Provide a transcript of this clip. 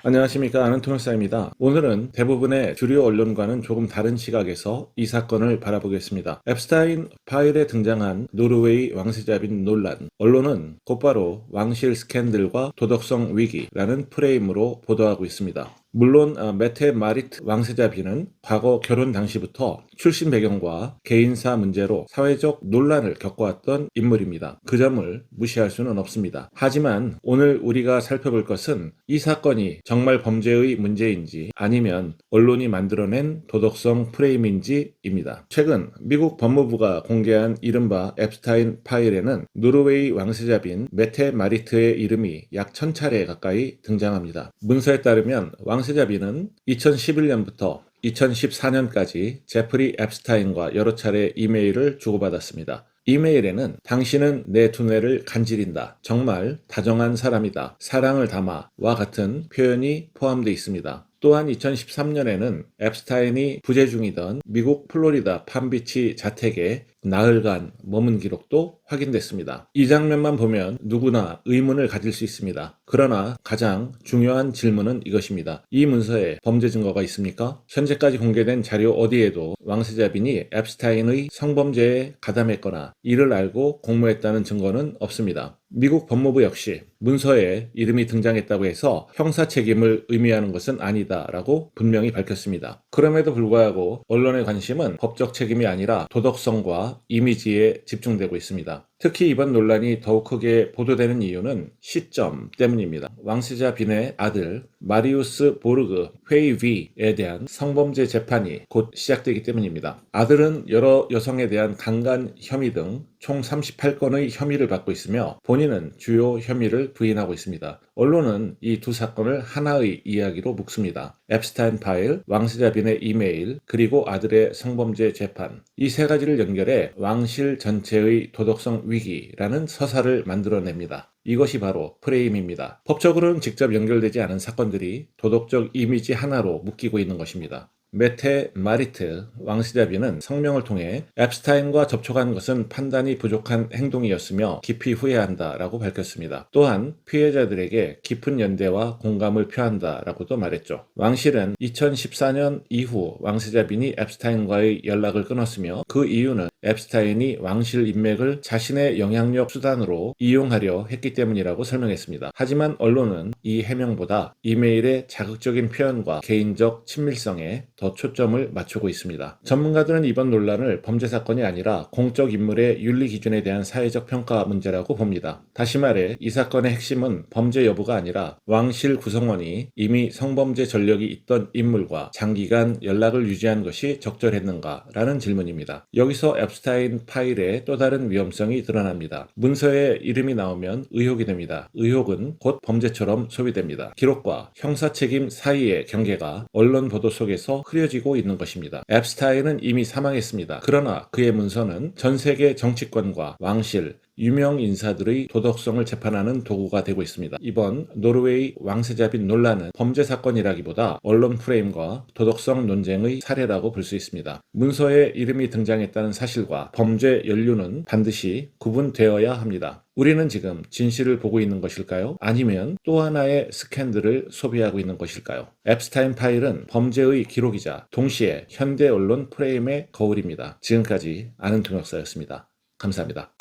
안녕하십니까. 아는 통역사입니다. 오늘은 대부분의 주류 언론과는 조금 다른 시각에서 이 사건을 바라보겠습니다. 앱스타인 파일에 등장한 노르웨이 왕세자빈 논란. 언론은 곧바로 왕실 스캔들과 도덕성 위기라는 프레임으로 보도하고 있습니다. 물론 메테 마리트 왕세자빈은 과거 결혼 당시부터 출신 배경과 개인사 문제로 사회적 논란을 겪어왔던 인물입니다. 그 점을 무시할 수는 없습니다. 하지만 오늘 우리가 살펴볼 것은 이 사건이 정말 범죄의 문제인지 아니면 언론이 만들어낸 도덕성 프레임인지입니다. 최근 미국 법무부가 공개한 이른바 앱스타인 파일에는 노르웨이 왕세자빈 메테 마리트의 이름이 약 1000차례 가까이 등장합니다. 문서에 따르면 왕세자빈은 2011년부터 2014년까지 제프리 앱스타인과 여러 차례 이메일을 주고받았습니다. 이메일에는 당신은 내 두뇌를 간지린다. 정말 다정한 사람이다. 사랑을 담아와 같은 표현이 포함되어 있습니다. 또한 2013년에는 앱스타인이 부재 중이던 미국 플로리다 팜비치 자택에 나흘간 머문 기록도 확인됐습니다. 이 장면만 보면 누구나 의문을 가질 수 있습니다. 그러나 가장 중요한 질문은 이것입니다. 이 문서에 범죄 증거가 있습니까? 현재까지 공개된 자료 어디에도 왕세자빈이 앱스타인의 성범죄에 가담했거나 이를 알고 공모했다는 증거는 없습니다. 미국 법무부 역시 문서에 이름이 등장했다고 해서 형사 책임을 의미하는 것은 아니다라고 분명히 밝혔습니다. 그럼에도 불구하고 언론의 관심은 법적 책임이 아니라 도덕성과 이미지에 집중되고 있습니다. 특히 이번 논란이 더욱 크게 보도되는 이유는 시점 때문입니다. 왕세자 빈의 아들 마리우스 보르그 회이위에 대한 성범죄 재판이 곧 시작되기 때문입니다. 아들은 여러 여성에 대한 강간 혐의 등 총 38건의 혐의를 받고 있으며 본인은 주요 혐의를 부인하고 있습니다. 언론은 이 두 사건을 하나의 이야기로 묶습니다. 앱스타인 파일, 왕세자 빈의 이메일, 그리고 아들의 성범죄 재판. 이 세 가지를 연결해 왕실 전체의 도덕성 위기라는 서사를 만들어냅니다. 이것이 바로 프레임입니다. 법적으로는 직접 연결되지 않은 사건들이 도덕적 이미지 하나로 묶이고 있는 것입니다. 메테 마리트 왕세자빈은 성명을 통해 앱스타인과 접촉한 것은 판단이 부족한 행동이었으며 깊이 후회한다라고 밝혔습니다. 또한 피해자들에게 깊은 연대와 공감을 표한다라고도 말했죠. 왕실은 2014년 이후 왕세자빈이 앱스타인과의 연락을 끊었으며 그 이유는 앱스타인이 왕실 인맥을 자신의 영향력 수단으로 이용하려 했기 때문이라고 설명했습니다. 하지만 언론은 이 해명보다 이메일의 자극적인 표현과 개인적 친밀성에 더 초점을 맞추고 있습니다. 전문가들은 이번 논란을 범죄 사건이 아니라 공적 인물의 윤리 기준에 대한 사회적 평가 문제라고 봅니다. 다시 말해 이 사건의 핵심은 범죄 여부가 아니라 왕실 구성원이 이미 성범죄 전력이 있던 인물과 장기간 연락을 유지한 것이 적절했는가라는 질문입니다. 여기서 앱스타인 파일의 또 다른 위험성이 드러납니다. 문서에 이름이 나오면 의혹이 됩니다. 의혹은 곧 범죄처럼 소비됩니다. 기록과 형사 책임 사이의 경계가 언론 보도 속에서 흐려지고 있는 것입니다. 앱스타인은 이미 사망했습니다. 그러나 그의 문서는 전 세계 정치권과 왕실, 유명 인사들의 도덕성을 재판하는 도구가 되고 있습니다. 이번 노르웨이 왕세자빈 논란은 범죄 사건이라기보다 언론 프레임과 도덕성 논쟁의 사례라고 볼 수 있습니다. 문서에 이름이 등장했다는 사실과 범죄 연루는 반드시 구분되어야 합니다. 우리는 지금 진실을 보고 있는 것일까요? 아니면 또 하나의 스캔들을 소비하고 있는 것일까요? 앱스타인 파일은 범죄의 기록이자 동시에 현대 언론 프레임의 거울입니다. 지금까지 아는 통역사였습니다. 감사합니다.